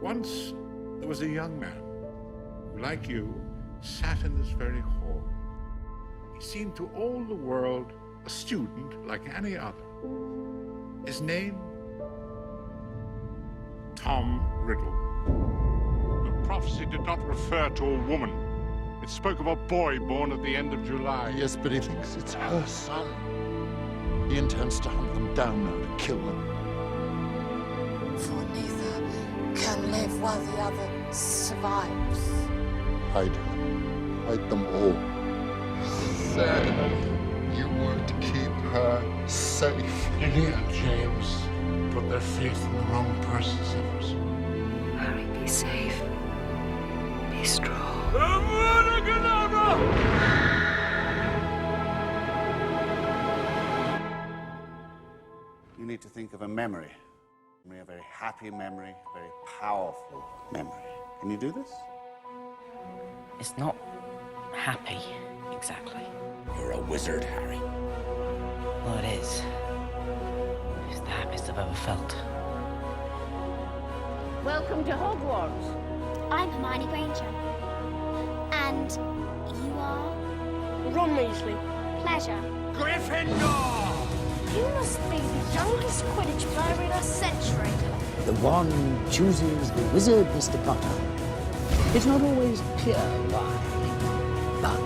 Once there was a young man who, like you, sat in this very hall. He seemed to all the world a student like any other. His name? Tom Riddle. The prophecy did not refer to a woman. It spoke of a boy born at the end of July. Yes, but he thinks it's her son. He intends to hunt them down now to kill them. For neither can live while the other survives. Hide her. Hide them all. Said you were to keep her safe. Lily and James put their faith in the wrong person, Severus. Harry, be safe. Be strong. You need to think of a memory. A very happy memory, a very powerful memory. Can you do this? It's not happy, exactly. You're a wizard, Harry. Well, it is. It's the happiest I've ever felt. Welcome to Hogwarts. I'm Hermione Granger. And you are? Ron Weasley. Pleasure. Gryffindor! You must be the youngest Quidditch player in a century. The wand chooses the wizard, Mr. Potter. It's not always clear why, but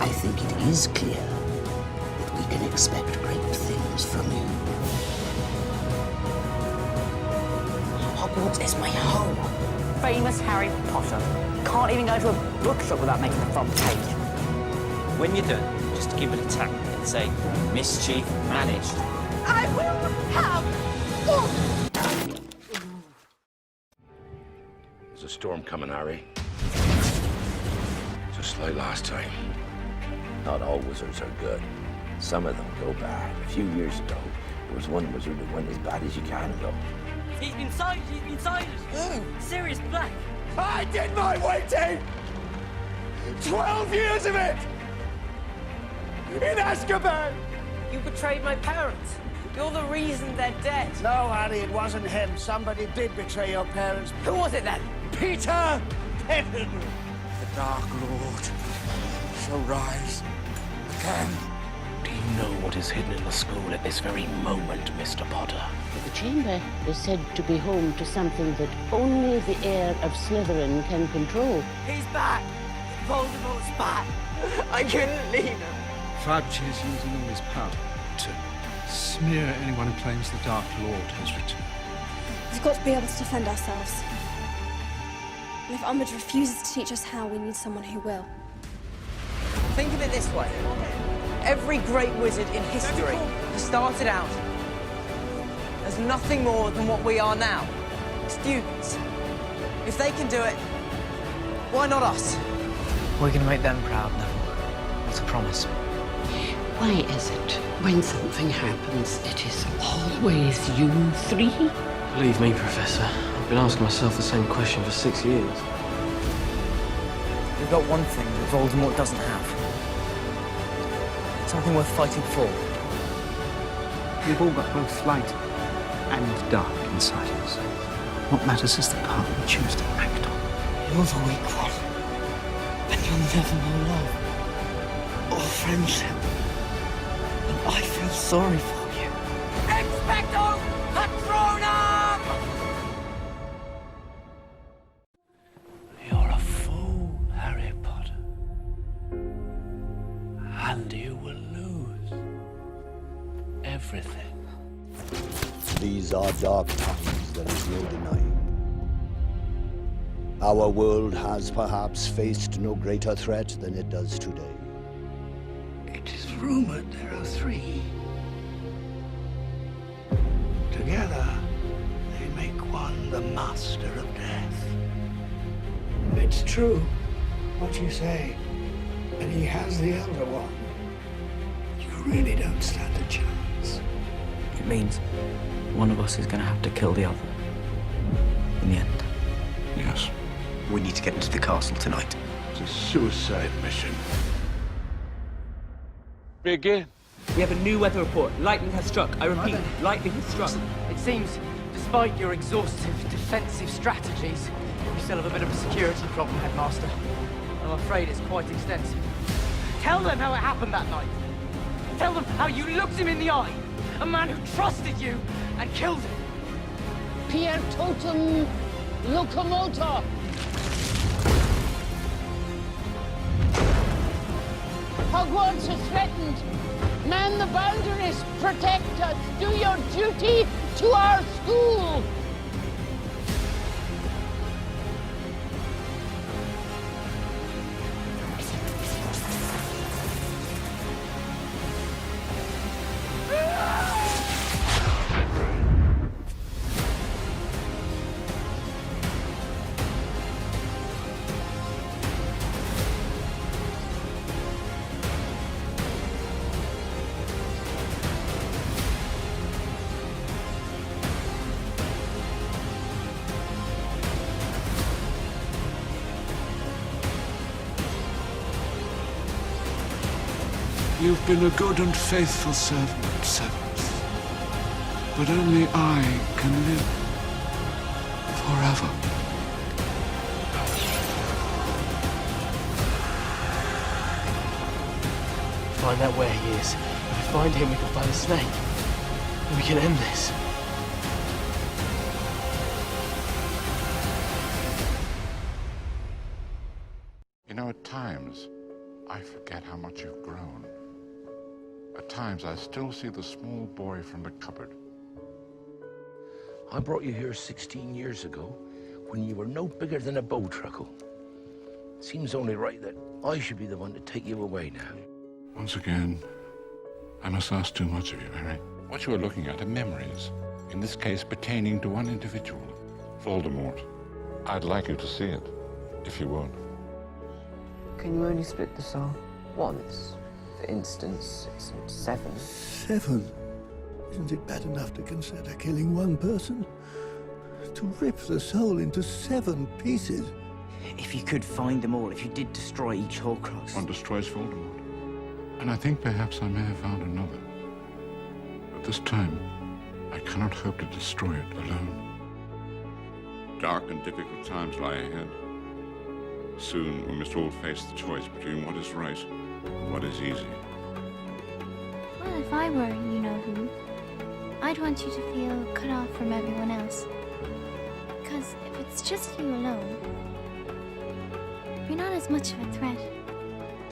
I think it is clear that we can expect great things from you. Hogwarts is my home. Famous Harry Potter. Can't even go to a bookshop without making the front page. When you're done, just give it a tap and say, mischief managed. I will have all. There's a storm coming, Harry. Just like last time. Not all wizards are good. Some of them go bad. A few years ago, there was one wizard who went as bad as you can go. He's been sighted, Sirius Black. I did my waiting! 12 years of it! In Azkaban! You betrayed my parents. You're the reason they're dead. No, Harry, it wasn't him. Somebody did betray your parents. Who was it then? Peter Pettigrew! The Dark Lord shall rise again. Do you know what is hidden in the school at this very moment, Mr. Potter? The chamber is said to be home to something that only the heir of Slytherin can control. He's back. Voldemort's back. I couldn't leave him. Fudge is using all his power to smear anyone who claims the Dark Lord has returned. We've got to be able to defend ourselves. And if Umbridge refuses to teach us how, we need someone who will. Think of it this way. Every great wizard in history has started out as nothing more than what we are now. Students. If they can do it, why not us? We're going to make them proud, Neville. That's a promise. Why is it, when something happens, it is always you three? Believe me, Professor, I've been asking myself the same question for 6 years. We've got one thing that Voldemort doesn't have. Something worth fighting for. We've all got both light and dark inside us. What matters is the part we choose to act on. You're the weak one. And you'll never know love or friendship. And I feel sorry for you. Expecto Patronum! You're a fool, Harry Potter. And you will lose everything. These are dark times, there is no denying. Our world has perhaps faced no greater threat than it does today. It is rumored there are 3. Together, they make one the master of death. It's true, what you say. And he has the elder one. You really don't stand a chance. It means one of us is going to have to kill the other. In the end. Yes. We need to get into the castle tonight. It's a suicide mission. Begin. We have a new weather report. Lightning has struck. I repeat, lightning has struck. It seems, despite your exhaustive defensive strategies. You still have a bit of a security problem, Headmaster. I'm afraid it's quite extensive. Tell them how it happened that night. Tell them how you looked him in the eye. A man who trusted you and killed him. Pier totum locomotor. Hogwarts is threatened. Man the boundaries, protect us. Do your duty to our school. You've been a good and faithful servant, Severus. But only I can live forever. Find out where he is. If we find him, we can find the snake. And we can end this. You know, at times, I forget how much you've grown. At times, I still see the small boy from the cupboard. I brought you here 16 years ago when you were no bigger than a bow truckle. Seems only right that I should be the one to take you away now. Once again, I must ask too much of you, Harry. What you are looking at are memories, in this case pertaining to one individual, Voldemort. I'd like you to see it, if you would. Can you only split the soul once? For instance, 6 and 7. 7? Isn't it bad enough to consider killing one person? To rip the soul into 7 pieces? If you could find them all, if you did destroy each Horcrux. One destroys Voldemort. And I think perhaps I may have found another. But this time, I cannot hope to destroy it alone. Dark and difficult times lie ahead. Soon we must all face the choice between what is right and what is easy. Well, if I were you-know-who, I'd want you to feel cut off from everyone else. Because if it's just you alone, you're not as much of a threat.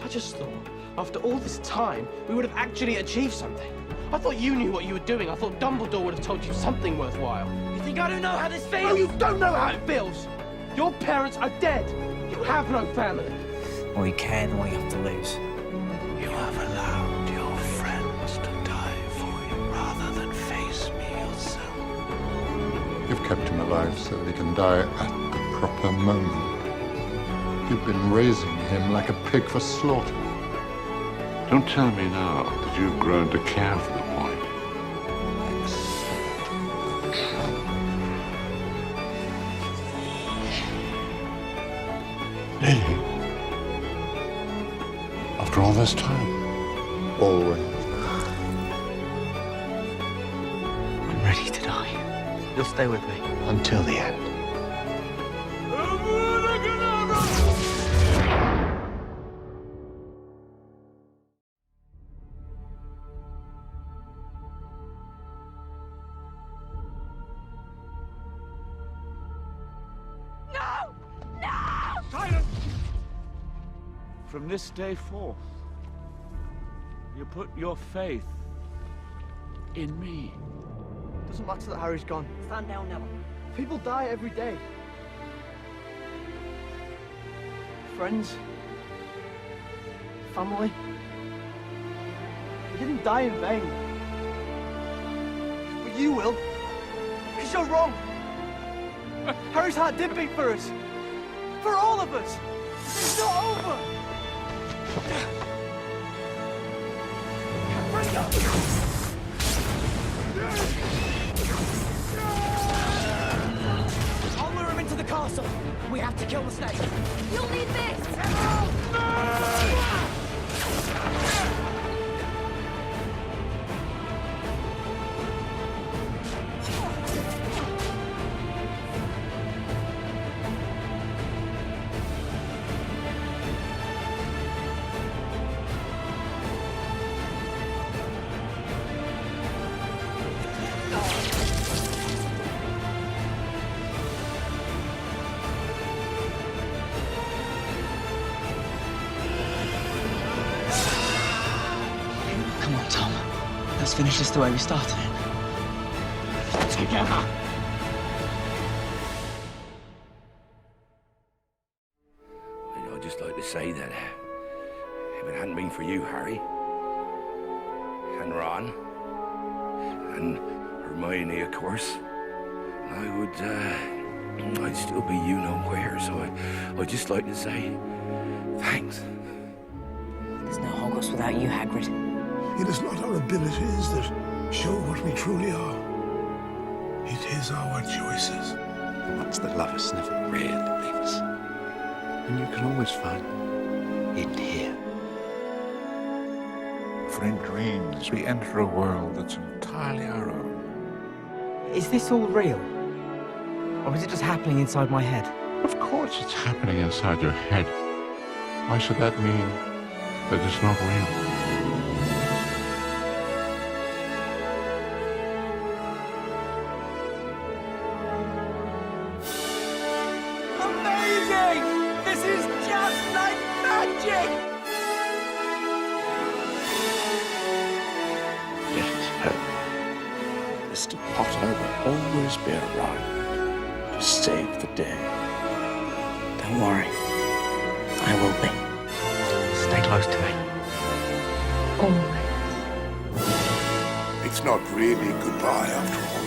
I just thought, after all this time, we would have actually achieved something. I thought you knew what you were doing. I thought Dumbledore would have told you something worthwhile. You think I don't know how this feels? No, you don't know how it feels! Your parents are dead! You have no family! Or you care the more you have to lose. You have allowed your friends to die for you rather than face me yourself. You've kept him alive so that he can die at the proper moment. You've been raising him like a pig for slaughter. Don't tell me now that you've grown to care for the boy. Lily? After all this time? Always. I'm ready to die. You'll stay with me. Until the end. From this day forth, you put your faith in me. Doesn't matter that Harry's gone. Stand down, Neville. People die every day. Friends. Family. He didn't die in vain. But you will. Because you're wrong. Harry's heart did beat for us. For all of us. It's not over. Bring up! I'll lure him into the castle. We have to kill the snake. You'll need this! Let's finish this the way we started it. Together! I'd just like to say that if it hadn't been for you, Harry, and Ron, and Hermione, of course, I would, I'd still be you know where. So I'd just like to say thanks. There's no Hogwarts without you, Hagrid. It is not our abilities that show what we truly are. It is our choices. The ones that love us never really leave us. And you can always find in here. For in dreams, we enter a world that's entirely our own. Is this all real? Or is it just happening inside my head? Of course it's happening inside your head. Why should that mean that it's not real? Amazing! This is just like magic! Let us hope Mr. Potter will always be around to save the day. Don't worry. I will be. Stay close to me. It's not really goodbye after all.